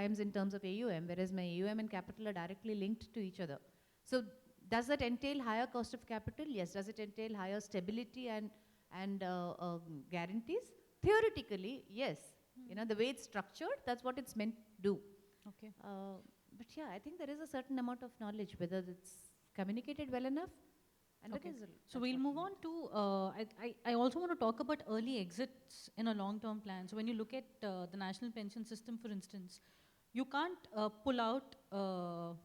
times in terms of AUM, whereas my AUM and capital are directly linked to each other. So does that entail higher cost of capital? Yes. Does it entail higher stability and guarantees? Theoretically, yes. You know, the way it's structured, that's what it's meant to do. Okay. But yeah, I think there is a certain amount of knowledge, whether it's communicated well enough. And Okay. that is So we'll move on to, I also want to talk about early exits in a long-term plan. So when you look at the national pension system, for instance, you can't pull out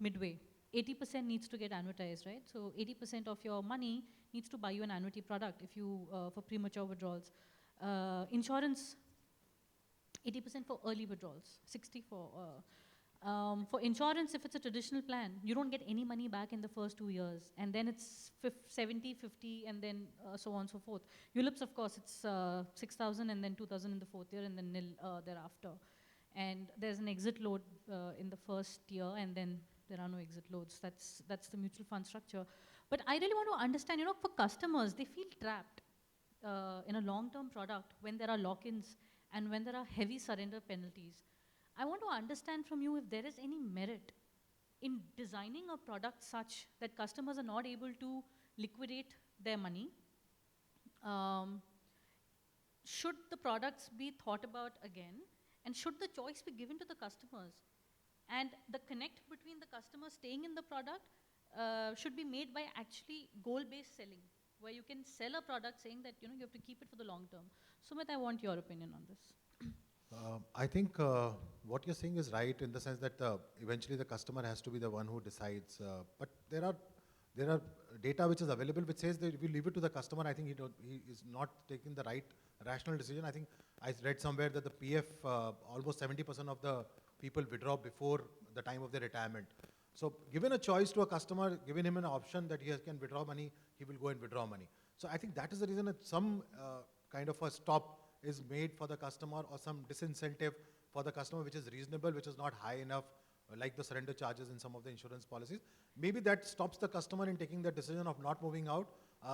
midway. 80% needs to get annuitized, right? So 80% of your money needs to buy you an annuity product if you, for premature withdrawals. Insurance, 80% for early withdrawals, 60 for insurance, if it's a traditional plan, you don't get any money back in the first 2 years. And then it's 70, 50, and then so on and so forth. ULIPs, of course, it's 6,000 and then 2,000 in the fourth year and then nil thereafter. And there's an exit load in the first year, and then there are no exit loads. That's the mutual fund structure. But I really want to understand, you know, for customers, they feel trapped in a long-term product when there are lock-ins and when there are heavy surrender penalties. I want to understand from you if there is any merit in designing a product such that customers are not able to liquidate their money. Should the products be thought about again? And should the choice be given to the customers? And the connect between the customer staying in the product should be made by actually goal-based selling, where you can sell a product saying that, you know, you have to keep it for the long term. Sumit, I want your opinion on this. I think what you're saying is right in the sense that eventually the customer has to be the one who decides. But there are data which is available which says that if you leave it to the customer, I think he is not taking the right rational decision. I think I read somewhere that the PF, almost 70% of the people withdraw before the time of their retirement. So given a choice to a customer, given him an option that he can withdraw money, he will go and withdraw money. So I think that is the reason that some kind of a stop is made for the customer, or some disincentive for the customer which is reasonable, which is not high enough, like the surrender charges in some of the insurance policies. Maybe that stops the customer in taking the decision of not moving out.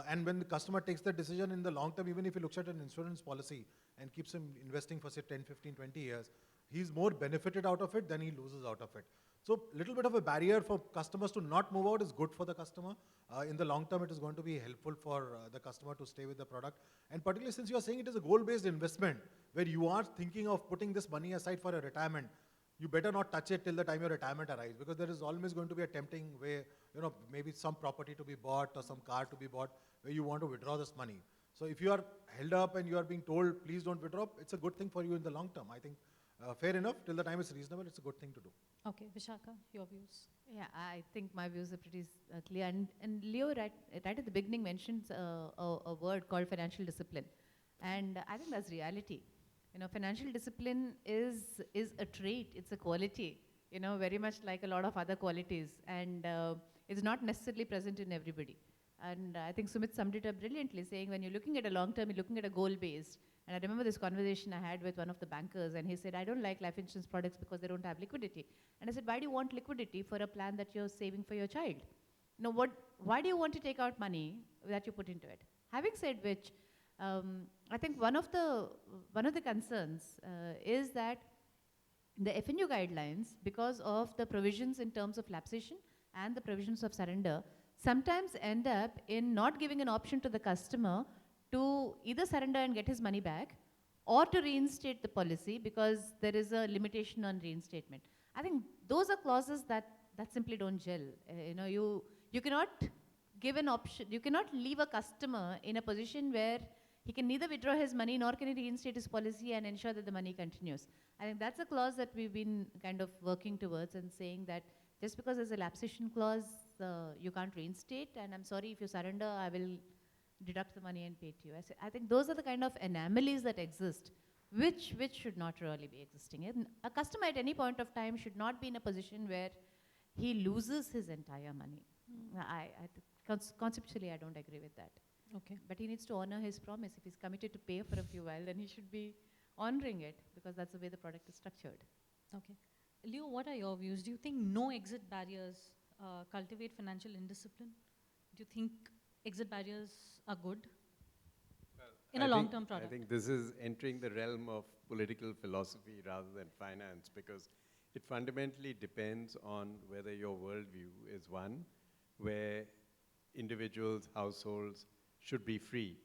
And when the customer takes the decision in the long term, even if he looks at an insurance policy and keeps him investing for say 10, 15, 20 years, he's more benefited out of it than he loses out of it. So little bit of a barrier for customers to not move out is good for the customer. In the long term, it is going to be helpful for the customer to stay with the product. And particularly since you are saying it is a goal-based investment, where you are thinking of putting this money aside for a retirement, you better not touch it till the time your retirement arrives, because there is always going to be a tempting way, you know, maybe some property to be bought or some car to be bought where you want to withdraw this money. So if you are held up and you are being told, please don't withdraw, it's a good thing for you in the long term. I think fair enough, till the time it's reasonable, it's a good thing to do. Okay, Vishaka, your views. Yeah, I think my views are pretty clear. And Leo, right at the beginning, mentions a word called financial discipline. And I think that's reality. You know, financial discipline is a trait, it's a quality, you know, very much like a lot of other qualities. And it's not necessarily present in everybody. And I think Sumit summed it up brilliantly, saying when you're looking at a long term, you're looking at a goal-based. And I remember this conversation I had with one of the bankers, and he said, I don't like life insurance products because they don't have liquidity. And I said, why do you want liquidity for a plan that you're saving for your child? You know, why do you want to take out money that you put into it? Having said which, I think one of the concerns is that the FNU guidelines, because of the provisions in terms of lapsation and the provisions of surrender, sometimes end up in not giving an option to the customer to either surrender and get his money back, or to reinstate the policy, because there is a limitation on reinstatement. I think those are clauses that simply don't gel. You know, you cannot give an option, you cannot leave a customer in a position where he can neither withdraw his money nor can he reinstate his policy and ensure that the money continues. I think that's a clause that we've been kind of working towards, and saying that just because there's a lapsation clause, you can't reinstate, and I'm sorry, if you surrender, I will deduct the money and pay to you. I think those are the kind of anomalies that exist, which should not really be existing. And a customer at any point of time should not be in a position where he loses his entire money. Conceptually, I don't agree with that. Okay. But he needs to honor his promise. If he's committed to pay for a few while, then he should be honoring it, because that's the way the product is structured. Okay. Leo, what are your views? Do you think no exit barriers cultivate financial indiscipline? Do you think exit barriers are good in a long-term product? I think this is entering the realm of political philosophy rather than finance, because It fundamentally depends on whether your worldview is one where individuals, households should be free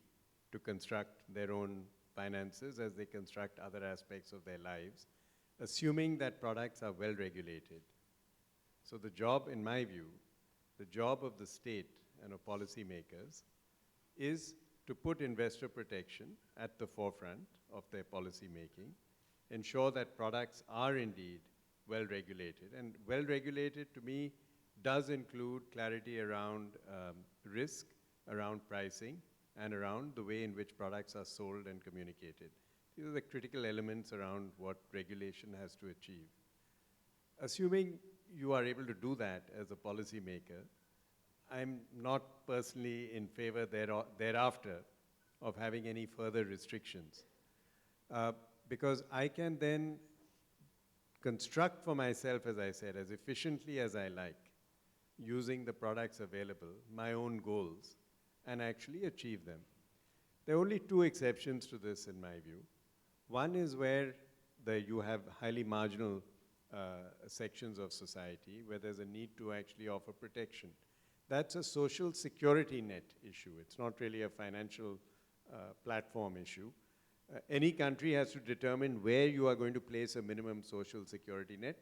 to construct their own finances as they construct other aspects of their lives, assuming that products are well regulated. So the job, in my view, the job of the state and of policymakers is to put investor protection at the forefront of their policy making, ensure that products are indeed well regulated. And well regulated to me does include clarity around risk, around pricing, and around the way in which products are sold and communicated. These are the critical elements around what regulation has to achieve. Assuming you are able to do that as a policymaker, I'm not personally in favor thereafter of having any further restrictions. Because I can then construct for myself, as I said, as efficiently as I like, using the products available, my own goals, and actually achieve them. There are only two exceptions to this in my view. One is where you have highly marginal sections of society where there's a need to actually offer protection. That's a social security net issue. It's not really a financial platform issue. Any country has to determine where you are going to place a minimum social security net.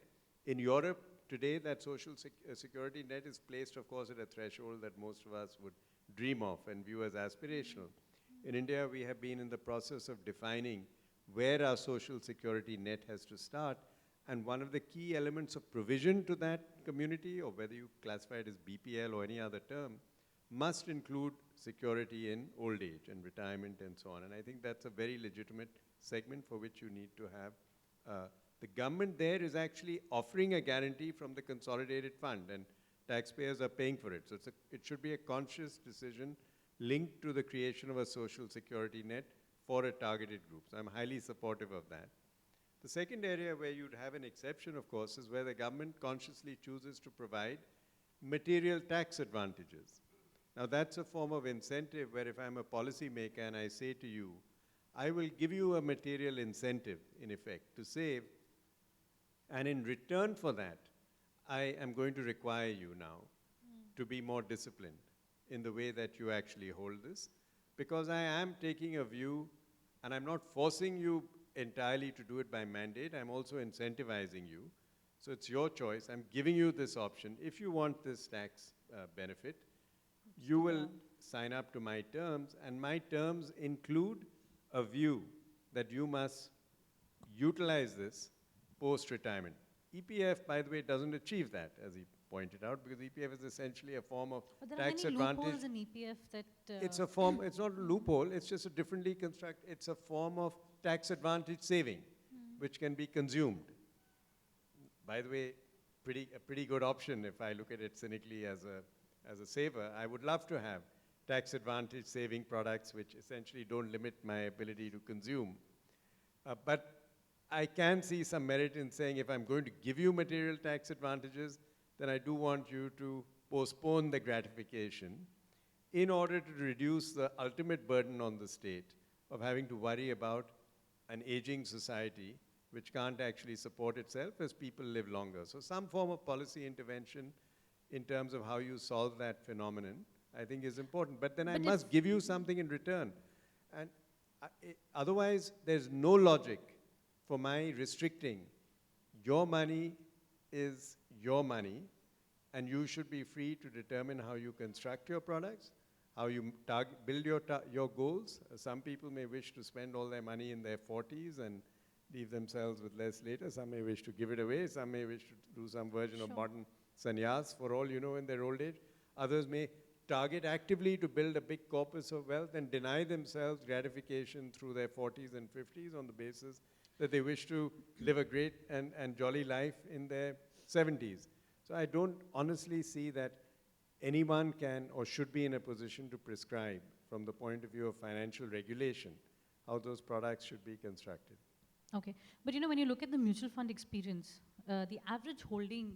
In Europe, today, that social security net is placed, of course, at a threshold that most of us would dream of and view as aspirational. In India, we have been in the process of defining where our social security net has to start, and one of the key elements of provision to that community, or whether you classify it as BPL or any other term, must include security in old age and retirement and so on. And I think that's a very legitimate segment for which you need to have. The government there is actually offering a guarantee from the consolidated fund, and taxpayers are paying for it. So it should be a conscious decision linked to the creation of a social security net for a targeted group. So I'm highly supportive of that. The second area where you'd have an exception, of course, is where the government consciously chooses to provide material tax advantages. Now that's a form of incentive where if I'm a policymaker and I say to you, I will give you a material incentive, in effect, to save, and in return for that, I am going to require you now to be more disciplined in the way that you actually hold this, because I am taking a view, and I'm not forcing you entirely to do it by mandate, I'm also incentivizing you. So it's your choice. I'm giving you this option. If you want this tax benefit, you will sign up to my terms, and my terms include a view that you must utilize this post-retirement. EPF, by the way, doesn't achieve that, as he pointed out, because EPF is essentially a form of But there tax are many advantage. loopholes in EPF that... It's a form, it's not a loophole, it's just a differently constructed, it's a form of tax advantage saving, which can be consumed. By the way, a pretty good option if I look at it cynically as a saver. I would love to have tax advantage saving products which essentially don't limit my ability to consume. But I can see some merit in saying if I'm going to give you material tax advantages, then I do want you to postpone the gratification in order to reduce the ultimate burden on the state of having to worry about an aging society which can't actually support itself as people live longer. So some form of policy intervention in terms of how you solve that phenomenon, I think is important. But then I must give you something in return. And otherwise, there's no logic for my restricting. Your money is your money, and you should be free to determine how you construct your products, how you build your goals. Some people may wish to spend all their money in their 40s and leave themselves with less later. Some may wish to give it away. Some may wish to do some version of modern sannyas, for all you know, in their old age. Others may target actively to build a big corpus of wealth and deny themselves gratification through their 40s and 50s on the basis that they wish to live a great and jolly life in their 70s. So I don't honestly see that anyone can or should be in a position to prescribe, from the point of view of financial regulation, how those products should be constructed. Okay, but you know, when you look at the mutual fund experience, the average holding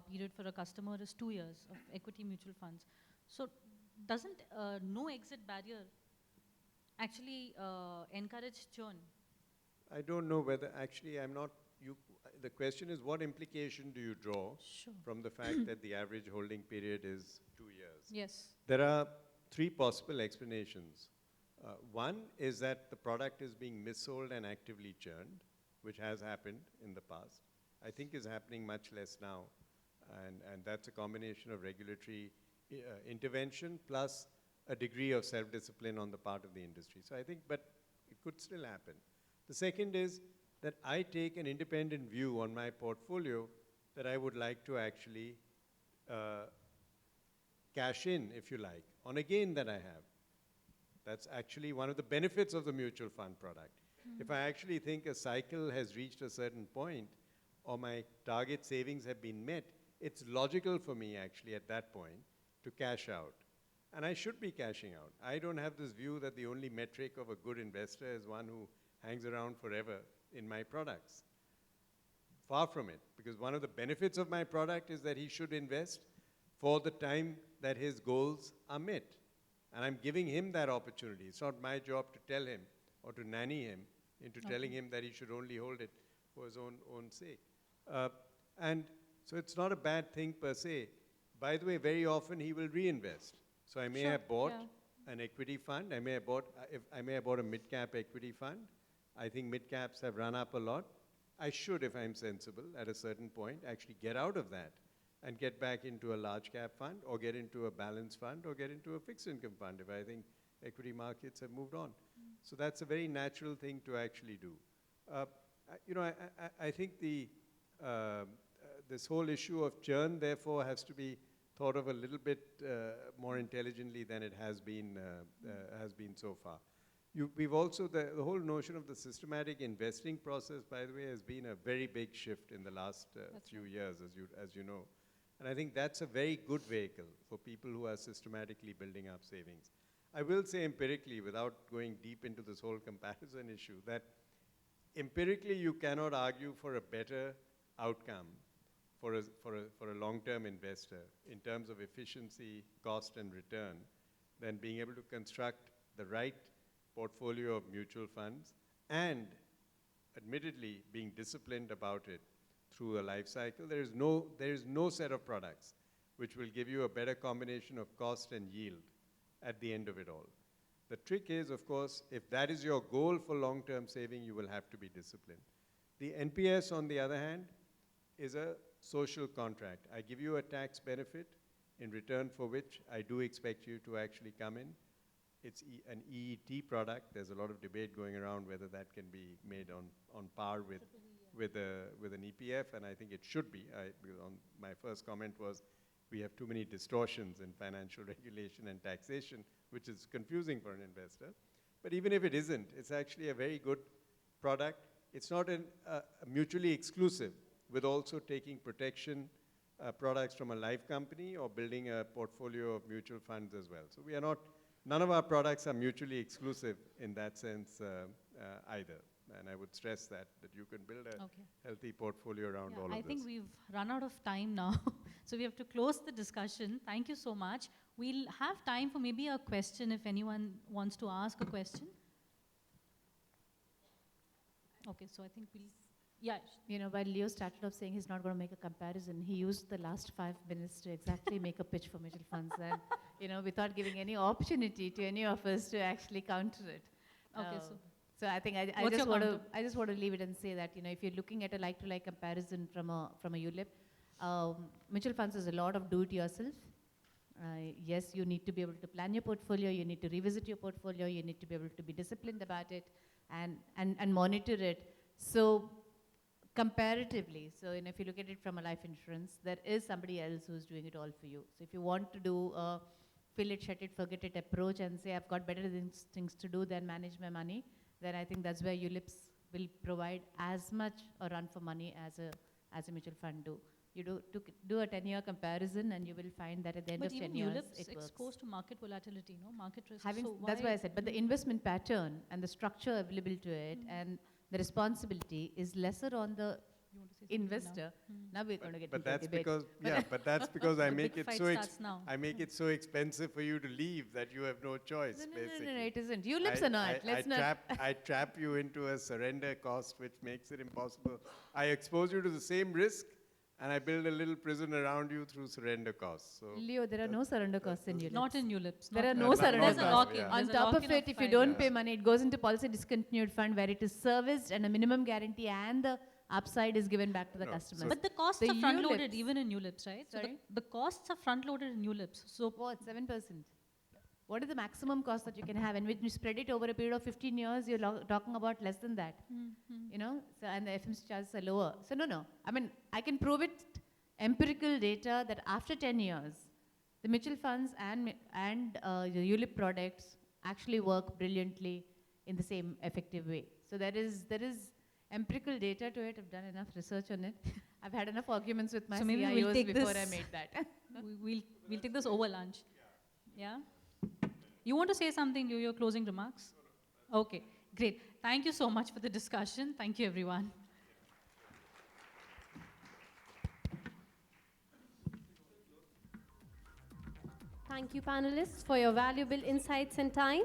period for a customer is 2 years of equity mutual funds. So doesn't no exit barrier actually encourage churn? I don't know whether, actually, the question is, what implication do you draw Sure. from the fact that the average holding period is 2 years? Yes. There are three possible explanations. One is that the product is being missold and actively churned, which has happened in the past. I think is happening much less now. And that's a combination of regulatory intervention plus a degree of self-discipline on the part of the industry. So I think, but it could still happen. The second is that I take an independent view on my portfolio that I would like to actually cash in, if you like, on a gain that I have. That's actually one of the benefits of the mutual fund product. If I actually think a cycle has reached a certain point or my target savings have been met, it's logical for me actually at that point to cash out. And I should be cashing out. I don't have this view that the only metric of a good investor is one who hangs around forever in my products. Far from it, because one of the benefits of my product is that he should invest for the time that his goals are met. And I'm giving him that opportunity. It's not my job to tell him or to nanny him into telling him that he should only hold it for his own sake. And so it's not a bad thing per se. By the way, very often he will reinvest. So I may Sure, have bought yeah. an equity fund. I may have bought, I may have bought a mid-cap equity fund. I think mid-caps have run up a lot. I should, if I'm sensible, at a certain point, actually get out of that and get back into a large cap fund or get into a balanced fund or get into a fixed income fund if I think equity markets have moved on. So that's a very natural thing to actually do. I think this whole issue of churn, therefore, has to be thought of a little bit more intelligently than it has been so far. We've also, the whole notion of the systematic investing process, by the way, has been a very big shift in the last few years, as you know. And I think that's a very good vehicle for people who are systematically building up savings. I will say empirically, without going deep into this whole comparison issue, that empirically you cannot argue for a better outcome for a long-term investor in terms of efficiency, cost, and return than being able to construct the right portfolio of mutual funds and admittedly being disciplined about it through a life cycle. There is no set of products which will give you a better combination of cost and yield at the end of it all. The trick is, of course, if that is your goal for long-term saving, you will have to be disciplined. The NPS, on the other hand, is a social contract. I give you a tax benefit in return for which I do expect you to actually come in. It's an EET product. There's a lot of debate going around whether that can be made on par with an EPF, and I think it should be. My first comment was we have too many distortions in financial regulation and taxation, which is confusing for an investor. But even if it isn't, it's actually a very good product. It's not mutually exclusive with also taking protection products from a life company or building a portfolio of mutual funds as well. So we are not, none of our products are mutually exclusive in that sense either. And I would stress that you can build a healthy portfolio around all of this. I think we've run out of time now. So we have to close the discussion. Thank you so much. We'll have time for maybe a question if anyone wants to ask a question. Okay, so I think we'll, yeah. You know, while Leo started off saying he's not going to make a comparison, he used the last 5 minutes to exactly make a pitch for mutual funds, and without giving any opportunity to any of us to actually counter it. Okay, so I think I just want to leave it and say that if you're looking at a like-to-like comparison from a ULIP, mutual funds is a lot of do-it-yourself. Yes, you need to be able to plan your portfolio, you need to revisit your portfolio, you need to be able to be disciplined about it and monitor it. So comparatively, so if you look at it from a life insurance, there is somebody else who's doing it all for you. So if you want to do a fill it, shut it, forget it approach and say I've got better things to do than manage my money, then I think that's where ULIPs will provide as much a run for money as a mutual fund do. You do a 10-year comparison and you will find that at the end of 10 years, it works. Exposed to market volatility, market risk. That's why I said, but the investment pattern and the structure available to it and the responsibility is lesser on the You want to say something now? investor. Now we're going to get But into a that's debate. because, yeah, but that's because I The make big it fight so starts now. I make it so expensive for you to leave that you have no choice, No, basically. no, it isn't. ULIPs are not. Let's not. I trap you into a surrender cost which makes it impossible. I expose you to the same risk and I build a little prison around you through surrender costs. So Leo, there are no surrender costs in ULIPs. Not in ULIPs. There not are in no ULIPs. surrender There's a costs. lock-in. Yeah. On There's a top of lock-in it, if you 5 don't years. pay money, it goes into policy discontinued fund where it is serviced and a minimum guarantee and the upside is given back to the No, customer. so- But the costs The are front-loaded ULIPs. even in ULIPs, right? So Sorry? the costs are front-loaded in ULIPs. So What, 7%? What is the maximum cost that you can have? And when you spread it over a period of 15 years, you're talking about less than that. You know, so, and the FMC charges are lower. So no. I mean, I can prove it, empirical data, that after 10 years, the mutual funds and the ULIP products actually work brilliantly in the same effective way. So there is empirical data to it. I've done enough research on it. I've had enough arguments with my So maybe we'll CIOs take before I this- made that. we'll take this over lunch. Yeah? You want to say something, your closing remarks? Okay, great. Thank you so much for the discussion. Thank you, everyone. Thank you, panelists, for your valuable insights and time.